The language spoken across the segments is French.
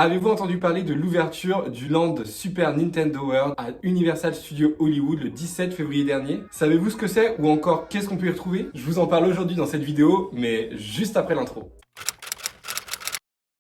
Avez-vous entendu parler de l'ouverture du land Super Nintendo World à Universal Studios Hollywood le 17 février dernier? Savez-vous ce que c'est ou encore qu'est-ce qu'on peut y retrouver? Je vous en parle aujourd'hui dans cette vidéo, mais juste après l'intro.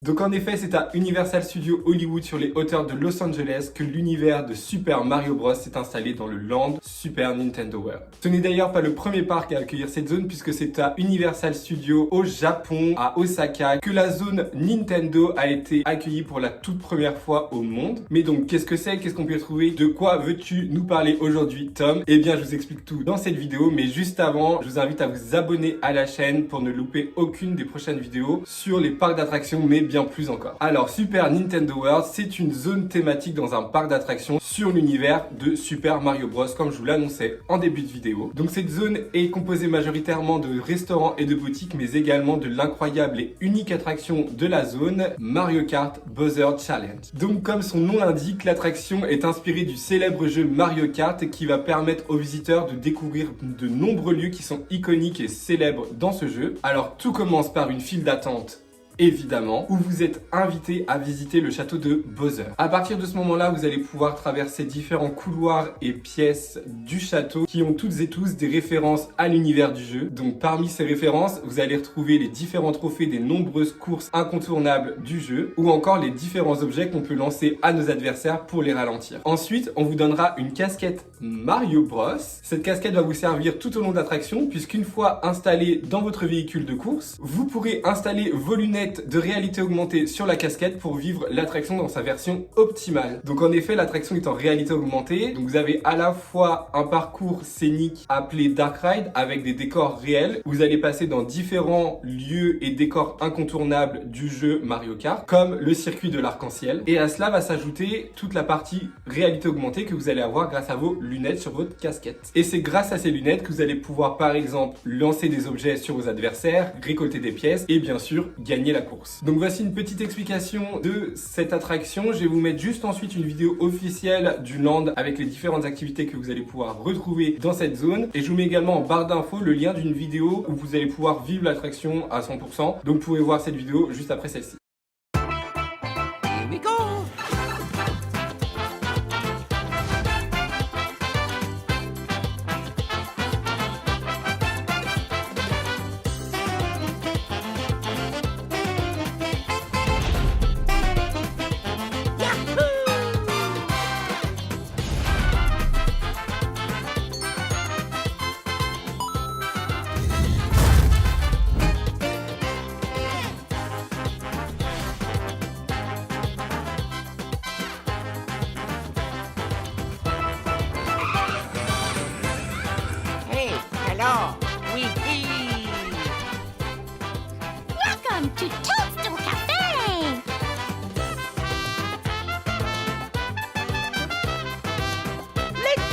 Donc en effet, c'est à Universal Studios Hollywood sur les hauteurs de Los Angeles que l'univers de Super Mario Bros s'est installé dans le land Super Nintendo World. Ce n'est d'ailleurs pas le premier parc à accueillir cette zone puisque c'est à Universal Studios au Japon, à Osaka, que la zone Nintendo a été accueillie pour la toute première fois au monde. Mais donc qu'est-ce que c'est? Qu'est-ce qu'on peut y trouver? De quoi veux-tu nous parler aujourd'hui, Tom? Eh bien, je vous explique tout dans cette vidéo, mais juste avant, je vous invite à vous abonner à la chaîne pour ne louper aucune des prochaines vidéos sur les parcs d'attractions, mais bien plus encore. Alors, Super Nintendo World, c'est une zone thématique dans un parc d'attractions sur l'univers de Super Mario Bros, comme je vous l'annonçais en début de vidéo. Donc cette zone est composée majoritairement de restaurants et de boutiques, mais également de l'incroyable et unique attraction de la zone, Mario Kart Bowser Challenge. Donc comme son nom l'indique, l'attraction est inspirée du célèbre jeu Mario Kart qui va permettre aux visiteurs de découvrir de nombreux lieux qui sont iconiques et célèbres dans ce jeu. Alors tout commence par une file d'attente, évidemment, où vous êtes invité à visiter le château de Bowser. À partir de ce moment-là, vous allez pouvoir traverser différents couloirs et pièces du château qui ont toutes et tous des références à l'univers du jeu. Donc parmi ces références, vous allez retrouver les différents trophées des nombreuses courses incontournables du jeu ou encore les différents objets qu'on peut lancer à nos adversaires pour les ralentir. Ensuite, on vous donnera une casquette Mario Bros. Cette casquette va vous servir tout au long de l'attraction puisqu'une fois installée dans votre véhicule de course, vous pourrez installer vos lunettes de réalité augmentée sur la casquette pour vivre l'attraction dans sa version optimale. Donc en effet, l'attraction est en réalité augmentée. Donc vous avez à la fois un parcours scénique appelé Dark Ride avec des décors réels. Vous allez passer dans différents lieux et décors incontournables du jeu Mario Kart, comme le circuit de l'arc-en-ciel. Et à cela va s'ajouter toute la partie réalité augmentée que vous allez avoir grâce à vos lunettes sur votre casquette. Et c'est grâce à ces lunettes que vous allez pouvoir par exemple lancer des objets sur vos adversaires, récolter des pièces et bien sûr gagner la course. Donc voici une petite explication de cette attraction. Je vais vous mettre juste ensuite une vidéo officielle du land avec les différentes activités que vous allez pouvoir retrouver dans cette zone. Et je vous mets également en barre d'infos le lien d'une vidéo où vous allez pouvoir vivre l'attraction à 100%. Donc vous pouvez voir cette vidéo juste après celle-ci. Here we go! Hey, hello, oui. Welcome to Toadstool Cafe!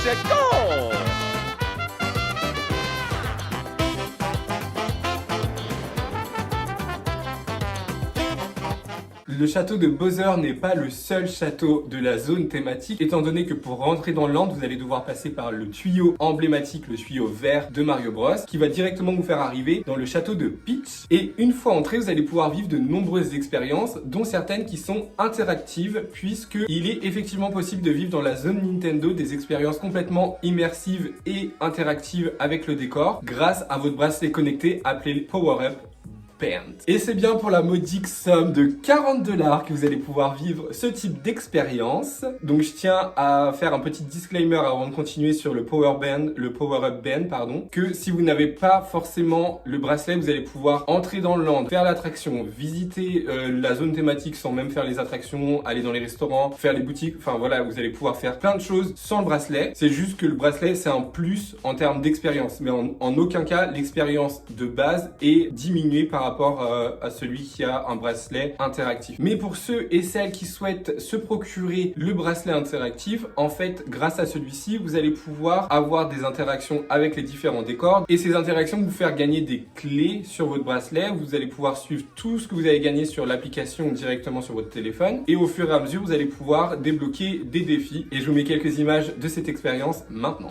Let's go! Le château de Bowser n'est pas le seul château de la zone thématique, étant donné que pour rentrer dans le land, vous allez devoir passer par le tuyau emblématique, le tuyau vert de Mario Bros, qui va directement vous faire arriver dans le château de Peach. Et une fois entré, vous allez pouvoir vivre de nombreuses expériences, dont certaines qui sont interactives, puisqu'il est effectivement possible de vivre dans la zone Nintendo des expériences complètement immersives et interactives avec le décor, grâce à votre bracelet connecté appelé Power Up Band. Et c'est bien pour la modique somme de 40 $ que vous allez pouvoir vivre ce type d'expérience. Donc je tiens à faire un petit disclaimer avant de continuer sur le Power Up Band, pardon, que si vous n'avez pas forcément le bracelet, vous allez pouvoir entrer dans le land, faire l'attraction, visiter la zone thématique sans même faire les attractions, aller dans les restaurants, faire les boutiques, enfin voilà, vous allez pouvoir faire plein de choses sans le bracelet. C'est juste que le bracelet c'est un plus en termes d'expérience, mais en aucun cas l'expérience de base est diminuée par rapport à celui qui a un bracelet interactif. Mais pour ceux et celles qui souhaitent se procurer le bracelet interactif, en fait, grâce à celui-ci, vous allez pouvoir avoir des interactions avec les différents décors et ces interactions vous faire gagner des clés sur votre bracelet. Vous allez pouvoir suivre tout ce que vous avez gagné sur l'application directement sur votre téléphone et au fur et à mesure, vous allez pouvoir débloquer des défis. Et je vous mets quelques images de cette expérience maintenant.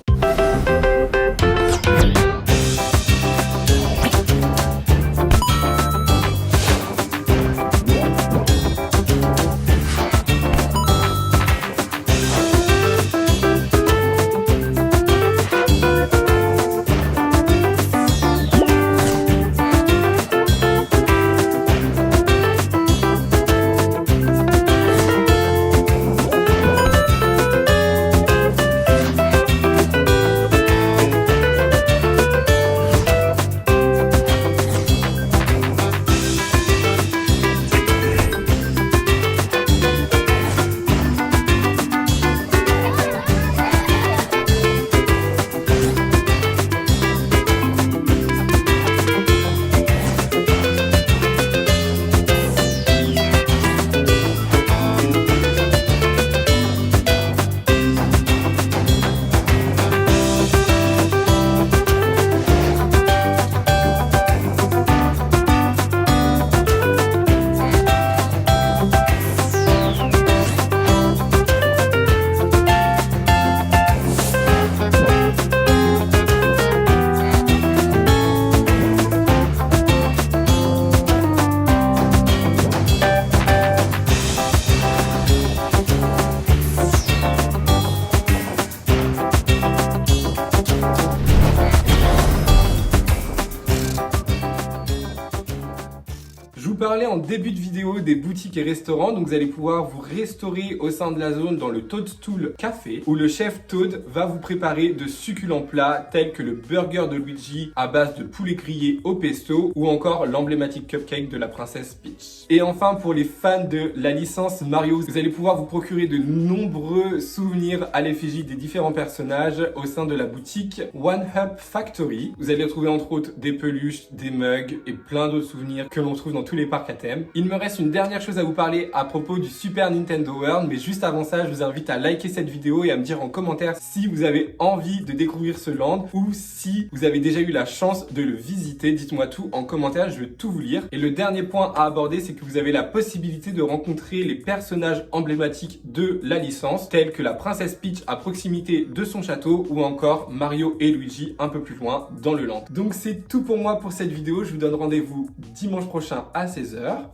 parlé en début de vidéo des boutiques et restaurants, donc vous allez pouvoir vous restaurer au sein de la zone dans le Toadstool Café, où le chef Toad va vous préparer de succulents plats tels que le burger de Luigi à base de poulet grillé au pesto ou encore l'emblématique cupcake de la princesse Peach. Et enfin, pour les fans de la licence Mario, vous allez pouvoir vous procurer de nombreux souvenirs à l'effigie des différents personnages au sein de la boutique One Up Factory. Vous allez retrouver entre autres des peluches, des mugs et plein d'autres souvenirs que l'on trouve dans tous les parcs à thème. Il me reste une dernière chose à vous parler à propos du Super Nintendo World, mais juste avant ça, je vous invite à liker cette vidéo et à me dire en commentaire si vous avez envie de découvrir ce land ou si vous avez déjà eu la chance de le visiter. Dites-moi tout en commentaire, je vais tout vous lire. Et le dernier point à aborder, c'est que vous avez la possibilité de rencontrer les personnages emblématiques de la licence, tels que la princesse Peach à proximité de son château ou encore Mario et Luigi un peu plus loin dans le land. Donc c'est tout pour moi pour cette vidéo, je vous donne rendez-vous dimanche prochain à 16 h.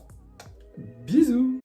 Bisous.